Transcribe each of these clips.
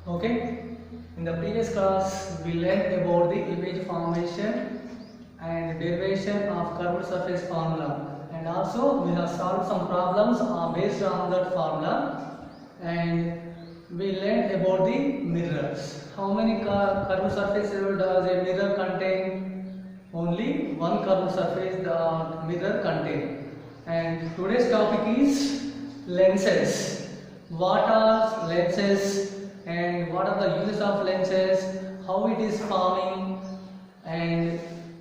Okay, in the previous class we learned about the image formation and derivation of curved surface formula, and also we have solved some problems based on that formula, and we learned about the mirrors. How many curved surfaces does a mirror contain? Only one curved surface the mirror contain. And today's topic is lenses. What are lenses and what are the use of lenses, how it is forming, and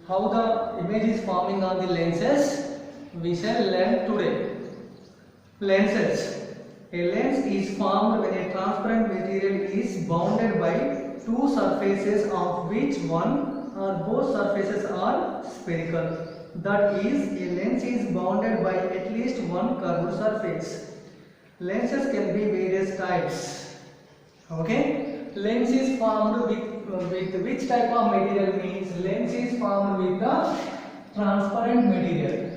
how the image is forming on the lenses we shall learn today. Lenses. A lens is formed when a transparent material is bounded by two surfaces of which one or both surfaces are spherical. That is, a lens is bounded by at least one curved surface. Lenses can be various types. Okay, lens is formed with which type of material? Means lens is formed with the transparent material.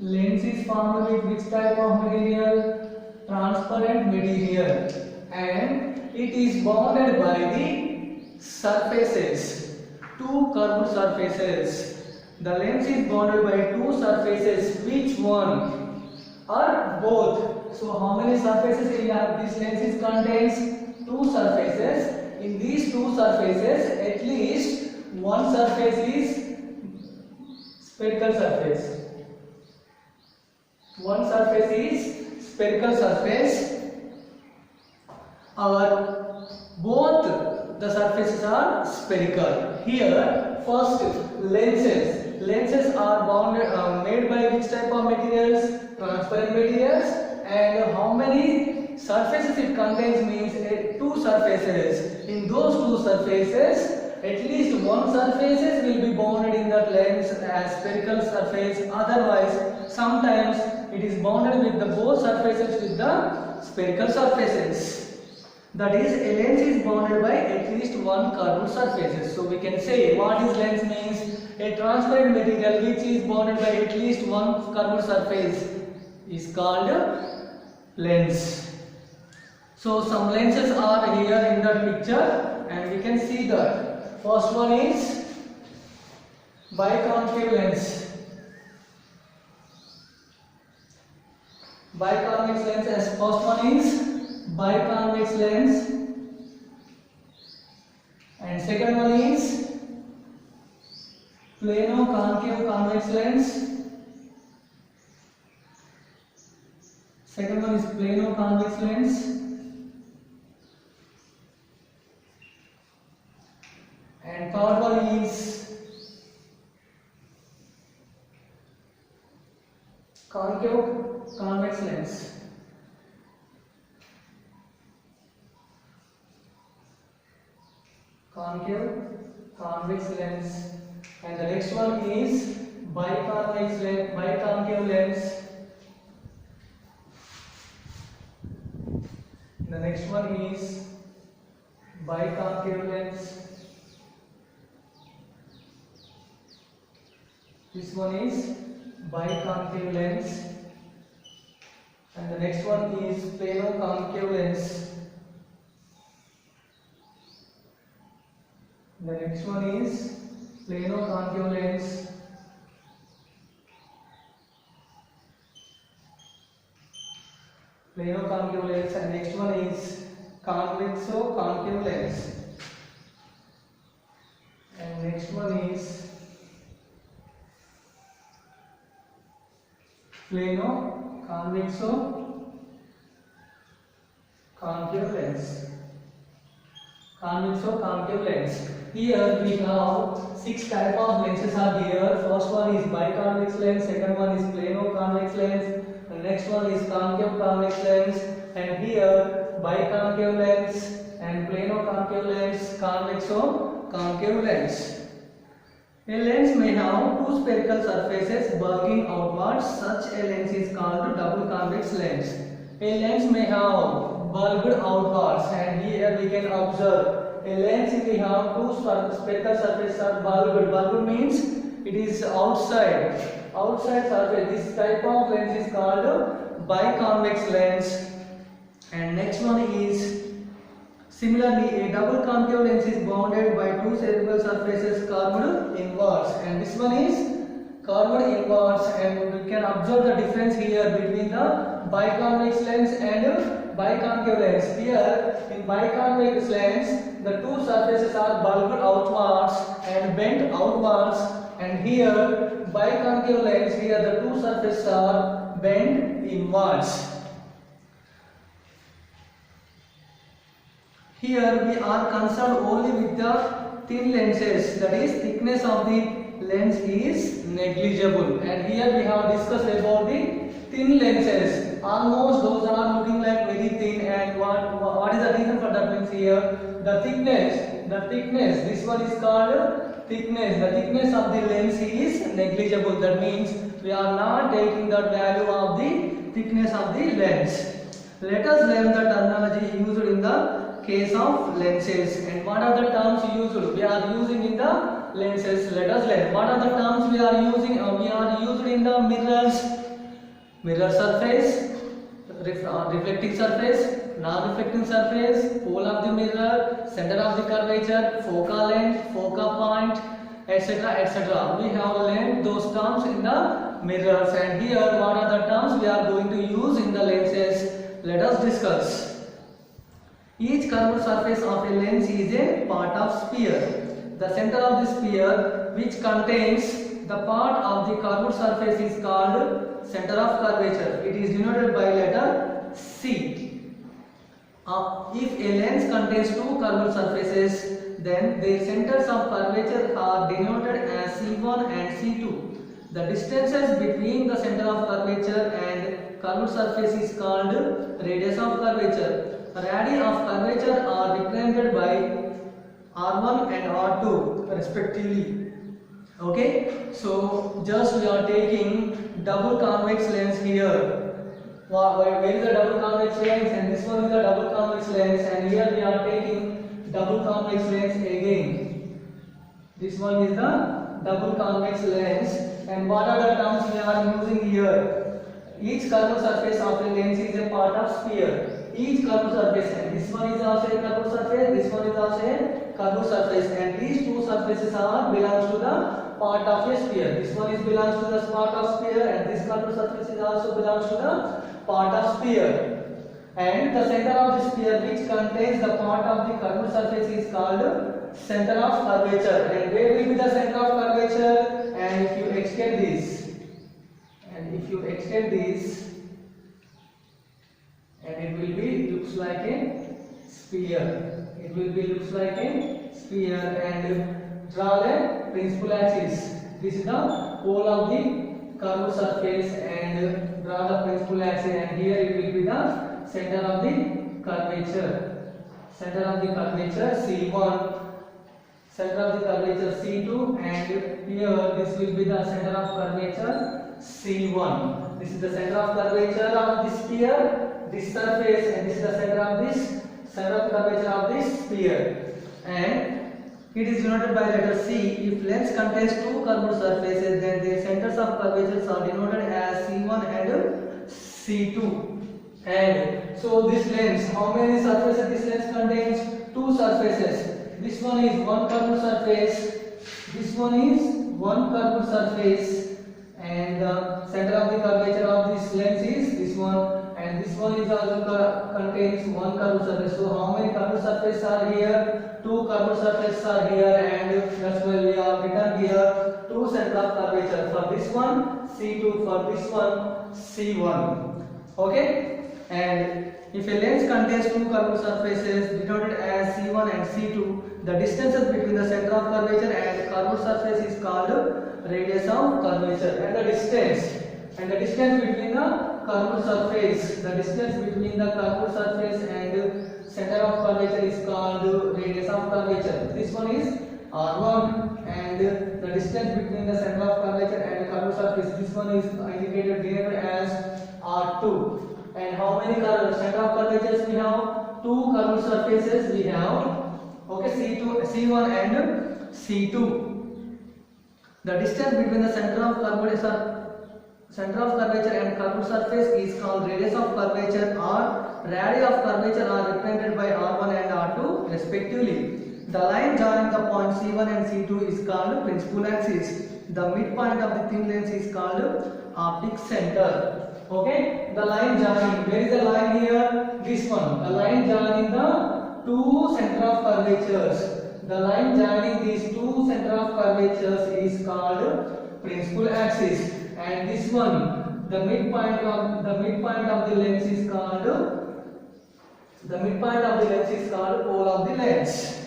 Lens is formed with which type of material? Transparent material, and it is bounded by the surfaces, two curved surfaces. The lens is bounded by two surfaces. Which one? Or both. So how many surfaces in this lens contains? Two surfaces. In these two surfaces, at least one surface is spherical surface. One surface is spherical surface, or both the surfaces are spherical. Here, first lenses. Lenses are made by which type of materials? Transparent materials. And how many surfaces it contains? Means two surfaces. In those two surfaces, at least one surfaces will be bounded in that lens as spherical surface. Otherwise, sometimes it is bounded with the both surfaces with the spherical surfaces. That is, a lens is bounded by at least one curved surfaces. So we can say what is lens means? A transparent material which is bounded by at least one curved surface is called lens. So some lenses are here in that picture, and we can see that. First one is biconcave lens. Biconvex lens, as first one is biconvex lens, and second one is plano concave convex lens. Second one is plano convex lens, and third one is concave convex lens. Concave convex lens, and the next one is biconcave lens. The next one is biconcave lens. This one is biconcave lens, and the next one is plano concave lens. The next one is plano concave lens. Plano concave lens, and next one is convexo concave lens. And next one is plano convexo concave lens. Convexo concave lens. Here we have 6 type of lenses are here. First one is biconvex lens, second one is plano convex lens, and next one is concave convex lens, and here biconcave lens and plano concave lens, convexo concave lens. A lens may have two spherical surfaces bulging outwards. Such a lens is called double convex lens. A lens may have bulged outwards, and here we can observe a lens we have two spherical surfaces are bulged. Bulged means it is outside surface. This type of lens is called biconvex lens. And next one is Similarly, a double concave lens is bounded by two cerebral surfaces curved inwards, and this one is curved inwards, and we can observe the difference here between the biconvex lens and biconcave lens. Here in biconvex lens, the two surfaces are bulged outwards and bent outwards, and here biconcave lens, here the two surfaces are bent inwards. Here we are concerned only with the thin lenses, that is thickness of the lens is negligible, and here we have discussed about the thin lenses. Almost those are looking like very thin, and what is the reason for that means here the thickness, this one is called thickness. The thickness of the lens is negligible, that means we are not taking the value of the thickness of the lens. Let us learn the terminology used in the case of lenses. And what are the terms used? We are using in the lenses. Let us learn. What are the terms we are using? We are used in the mirrors, mirror surface, reflecting surface, non-reflecting surface, pole of the mirror, center of the curvature, focal length, focal point, etc., etc. We have learned those terms in the mirrors, and here what are the terms we are going to use in the lenses? Let us discuss. Each curved surface of a lens is a part of sphere. The center of the sphere, which contains the part of the curved surface, is called center of curvature. It is denoted by letter C. If a lens contains two curved surfaces, then their centers of curvature are denoted as C1 and C2. The distances between the center of curvature and curved surface is called radius of curvature. Radii of curvature are represented by R1 and R2 respectively. Okay, so just we are taking double convex lens here. Where is the double convex lens? And this one is the double convex lens, and here we are taking double convex lens again. This one is the double convex lens, and what are the terms we are using here? Each curved surface of a lens is a part of sphere. Each curved surface, and this one is also a curved surface, this one is also a curved surface, and these two surfaces are belongs to the part of a sphere. This one is belongs to the part of sphere, and this curved surface is also belongs to the part of sphere. And the center of the sphere, which contains the part of the curved surface, is called center of curvature. And where will be the center of curvature? And if you extend this, and it will be looks like a sphere. It will be looks like a sphere, and draw the principal axis. This is the pole of the curved surface, and draw the principal axis, and here it will be the center of the curvature. Center of the curvature C1, center of the curvature C2, and here this will be the center of curvature C1. This is the center of curvature of this sphere, this surface, and this is the center of this center of curvature of this sphere. And it is denoted by letter C. If lens contains two curved surfaces, then their centers of curvature are denoted as C1 and C2. And so this lens, how many surfaces this lens contains? Two surfaces. This one is one curved surface, this one is one curved surface, and the center of the curvature of this lens is this one, and this one is also contains one curved surface. So how many curved surfaces are here? Two curved surfaces are here, and that's why we have written here two center of curvature. For this one C2, for this one C1. Okay. And if a lens contains two curved surfaces denoted as C1 and C2, the distances between the center of curvature and curved surface is called radius of curvature. And the distance between the curved surface, and center of curvature is called radius of curvature. This one is R1, and the distance between the center of curvature and curved surface, this one is indicated denoted as R2. And how many center of curvatures we have? Two curved surfaces we have. Okay, C1 and C2. The distance between the center of curvature and curved surface is called radius of curvature, or radii of curvature are represented by R1 and R2 respectively. The line joining the point C1 and C2 is called principal axis. The midpoint of the thin lens is called optic center. Okay, the line joining, where is the line here? This one, the line joining the two center of curvatures. The line joining these two center of curvatures is called principal axis, and this one, the midpoint of the lens is called pole of the lens.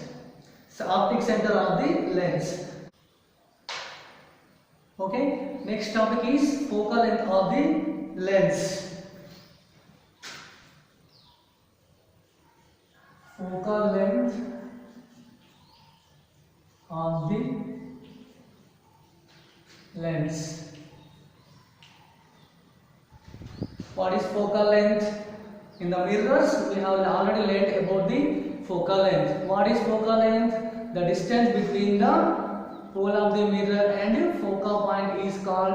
So optic center of the lens. Okay, next topic is focal length of the lens. Focal length of the lens. What is focal length? In the mirrors, we have already learned about the focal length. What is focal length? The distance between the pole of the mirror and focal point is called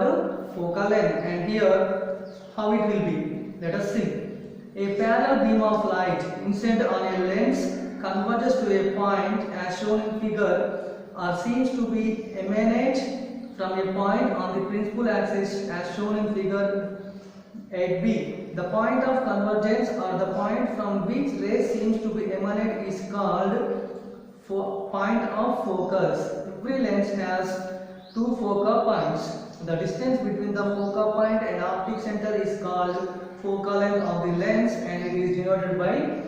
focal length. And here, how it will be? Let us see. A parallel beam of light incident on a lens converges to a point as shown in figure, or seems to be emanate from a point on the principal axis as shown in figure 8b. The point of convergence, or the point from which rays seems to be emanate, is called point of focus. Every lens has two focal points. The distance between the focal point and optic center is called focal length of the lens, and it is denoted by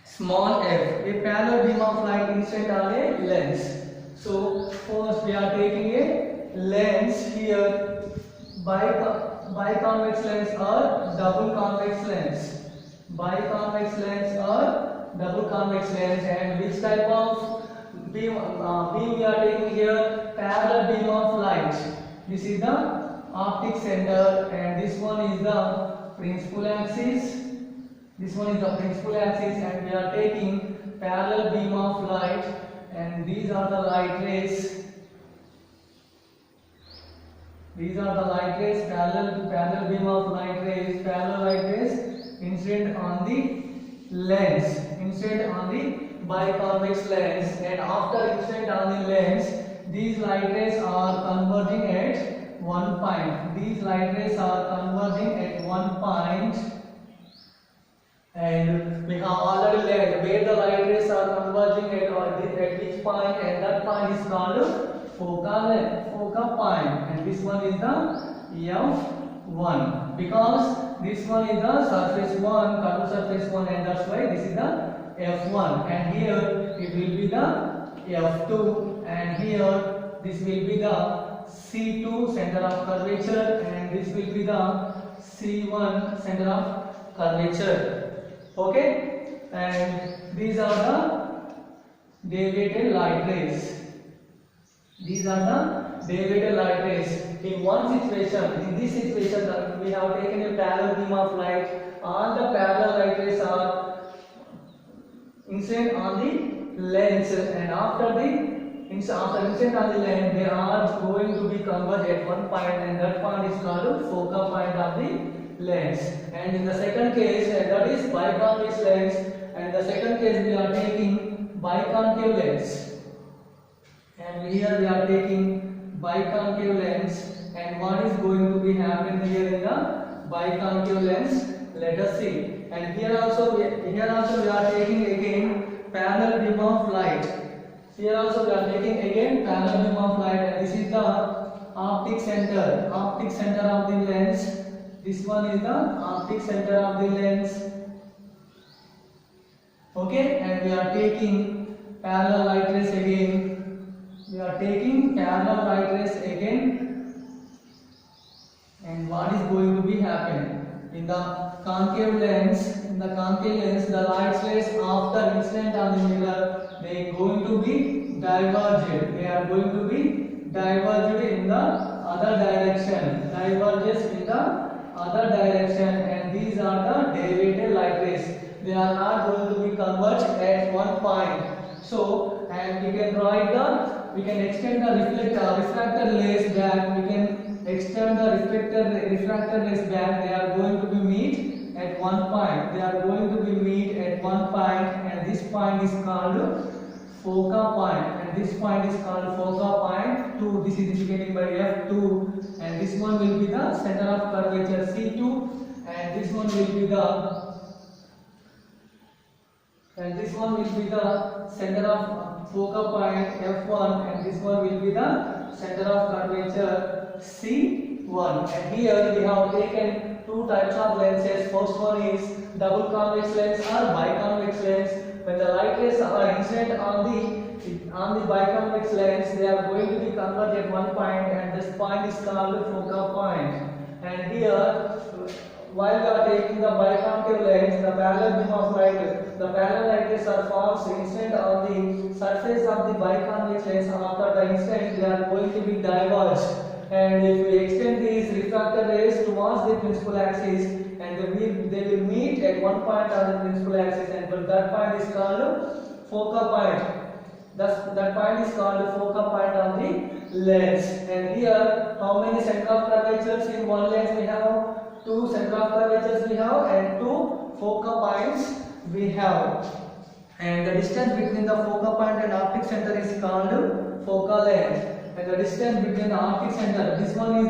small f. A parallel beam of light incident on a lens. So first we are taking a lens here, biconvex lens or double convex lens. Biconvex lens or double convex lens. And which type of beam we are taking here? Parallel beam of light. This is the optic center, and this one is the principal axis. This one is the principal axis, and we are taking parallel beam of light, and these are the light rays. These are the light rays, parallel beam of light rays, parallel light rays incident on the lens, incident on the biconvex lens, and after incident on the lens, these light rays are converging at one point. These light rays are converging at one point, and we have already learned where the light rays are converging at which point, and that point is called focal point, and this one is the F1, because this one is the surface 1, curved surface 1, and that's why this is the F1, and here it will be the F2, and here this will be the C2 center of curvature, and this will be the C1 center of curvature. Okay, and these are the deviated light rays. These are the deviated light rays. In one situation, in this situation, we have taken a parallel beam of light. All the parallel light rays are incident on the lens, and after incident on the lens, they are going to be converged at one point, and that point is called focal point of the lens. And in the second case, that is biconvex lens, and the second case we are taking biconcave lens. And here we are taking biconcave lens, and what is going to be happening here in the biconcave lens? Let us see. And here also we are taking again parallel beam of light. Here also we are taking again parallel beam of light, and this is the optic center of the lens. This one is the optic center of the lens. Okay, and we are taking parallel light rays again. We are taking parallel light rays again, and what is going to be happening in the concave lens? In the concave lens, the light rays after incident on the mirror, they are going to be diverged. They are going to be diverged in the other direction. Diverges in the other direction, and these are the deviated light rays. They are not going to be converged at one point. So, and we can we can extend the refractor rays back. We can extend the refractor rays back. They are going to be meet at one point. They are going to be meet at one point, and this point point is called focal point, and this point is called focal point 2. This is indicated by F2, and this one will be the center of curvature C2, and this one will be the center of focal point F1, and this one will be the center of curvature C1. And here we have taken two types of lenses. First one is double convex lens or biconvex lens. When the light rays are incident on the biconvex lens, they are going to be converged at one point, and this point is called focal point. And here, while we are taking the biconcave lens, the parallel beam of light, the parallel light rays are falls incident on the surface of the biconvex lens. After the incident, they are going to be diverged. And if we extend these refracted rays towards the principal axis, and they will meet at one point on the principal axis, and that point is called focal point. That point is called focal point of the lens. And here, how many center of curvatures in one lens we have? Two center of curvatures we have, and two focal points we have. And the distance between the focal point and optic center is called focal length. And the distance between the optic center, this one is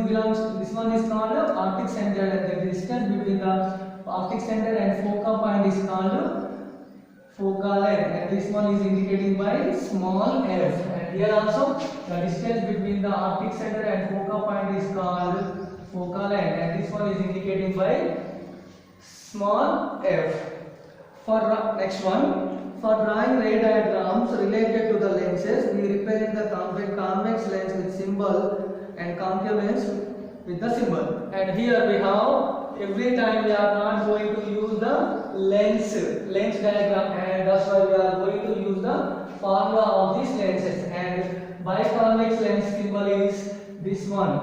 called optic center, and the distance between the optic center and focal point is called focal length, and this one is indicating by small f. And here also the distance between the optic center and focal point is called focal length, and this one is indicating by small f. For next one, for drawing ray diagrams related to the lenses, we represent the convex lens with symbol and concave lens with the symbol. And here we have, every time we are not going to use the lens diagram, and that's why we are going to use the formula of these lenses. And biconvex lens symbol is this one,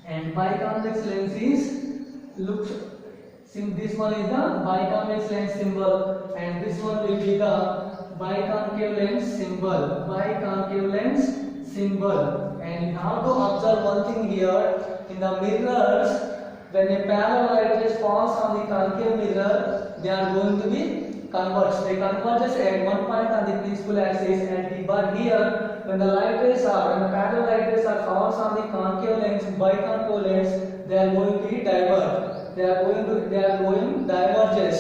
and biconvex lens is this one is the biconvex lens symbol, and this one will be the biconcave lens symbol. Biconcave lens symbol. And you have to observe one thing here. In the mirrors, when a parallel light rays falls on the concave mirror, they are going to be converged. They converge at one point on the principal axis, but here, when the parallel light rays are falls on the concave lens, biconcave lens, they are going to be diverged. They are going diverges.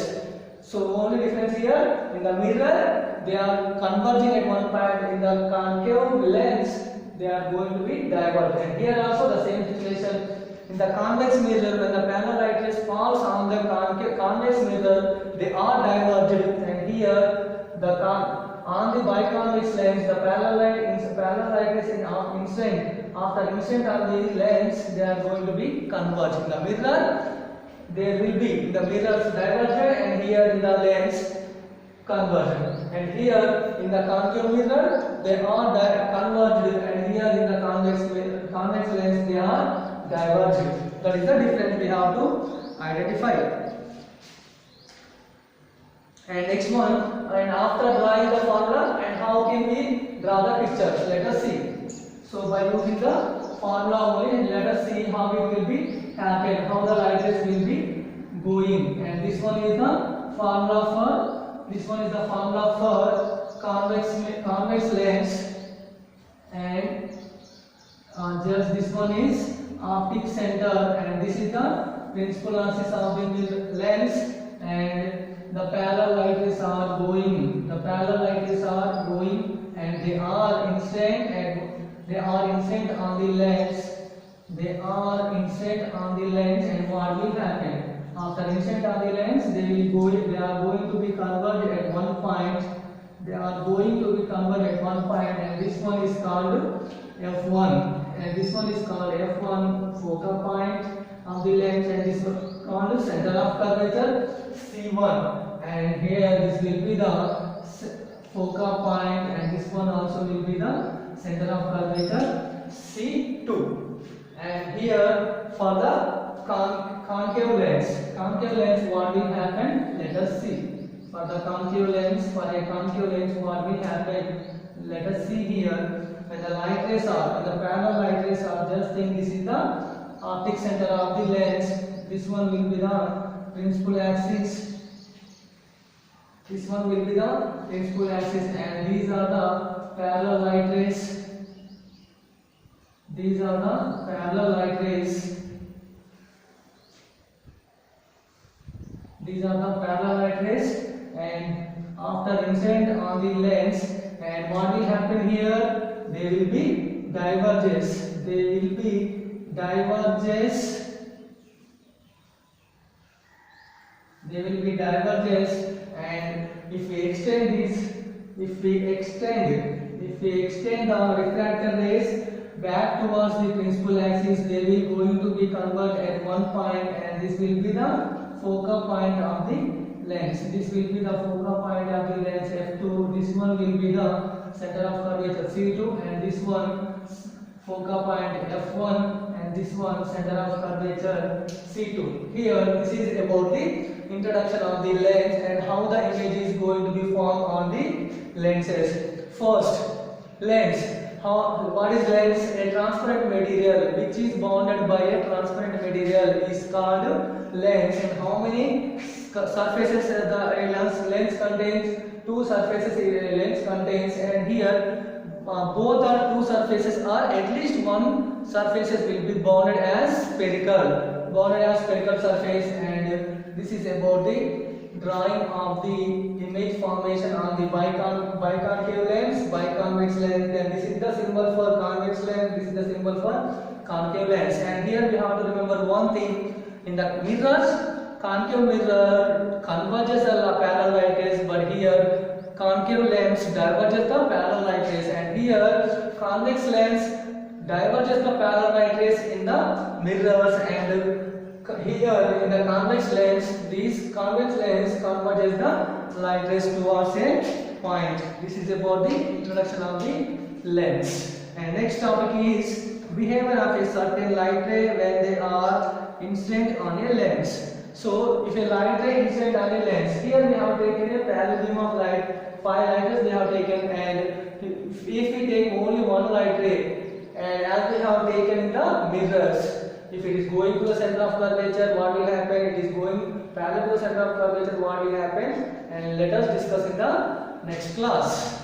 So only difference here, in the mirror they are converging at one point, in the concave lens they are going to be diverged. And here also the same situation. In the convex mirror, when the parallel light rays falls on the convex mirror, they are diverged. And here on the biconvex lens, the parallel light rays incident on the lens, they are going to be converged. In the mirror, there will be in the mirrors divergent, and here in the lens convergent. And here in the concave mirror they are converged, and here in the convex lens they are divergent. That is the difference we have to identify. And next one, and after drawing the formula, and how can we draw the pictures? Let us see. So by using the formula only, let us see how it will be happen, how the light rays will be going. And this one is the formula for convex lens, and just this one is optic center, and this is the principal axis of the lens, and the parallel light rays are going. And they are incident on the lens. And what will happen? After incident on the lens, they are going to be converged at one point. And this one is called F1. And this one is called F1 focal point of the lens, and this one called center of curvature C1. And here this will be the focal point, and this one also will be the center of curvature C2. And here for the concave lens, what will happen? Let us see. For a concave lens, what will happen? Let us see here. When the parallel light rays are, just think this is the optic center of the lens. This one will be the principal axis, This one will be the principal axis, and these are the parallel light rays. These are the parallel light rays. These are the parallel light rays, and after incident on the lens, and what will happen here? They will be diverges. They will be diverges. They will be diverges, and if we extend this, if we extend the refracted rays back towards the principal axis, they will going to be converged at one point, and this will be the focal point of the lens. This will be the focal point of the lens f2. This one will be the center of curvature c2, and this one focal point f1, and this one center of curvature c2. Here this is about the introduction of the lens and how the image is going to be formed on the lenses. First, lens. What is lens? A transparent material which is bounded by a transparent material is called lens. And how many surfaces the lens contains? Two surfaces lens contains, and here both are two surfaces, or at least one surfaces will be bounded as spherical surface. And this is about the drawing of the image formation on the biconcave lens, biconvex lens. Then this is the symbol for convex lens, this is the symbol for concave lens. And here we have to remember one thing: in the mirrors, concave mirror converges the parallel light rays, but here concave lens diverges the parallel light rays, and here convex lens diverges the parallel light rays in the mirrors, and here in the convex lens, this convex lens converges the light rays towards a point. This is about the introduction of the lens. And next topic is behavior of a certain light ray when they are incident on a lens. So if a light ray incident on a lens, here we have taken a parallel beam of light, 5 light rays we have taken, and if we take only one light ray, and as we have taken in the mirrors, if it is going to the center of curvature, what will happen? It is going parallel to the center of curvature, what will happen? And let us discuss in the next class.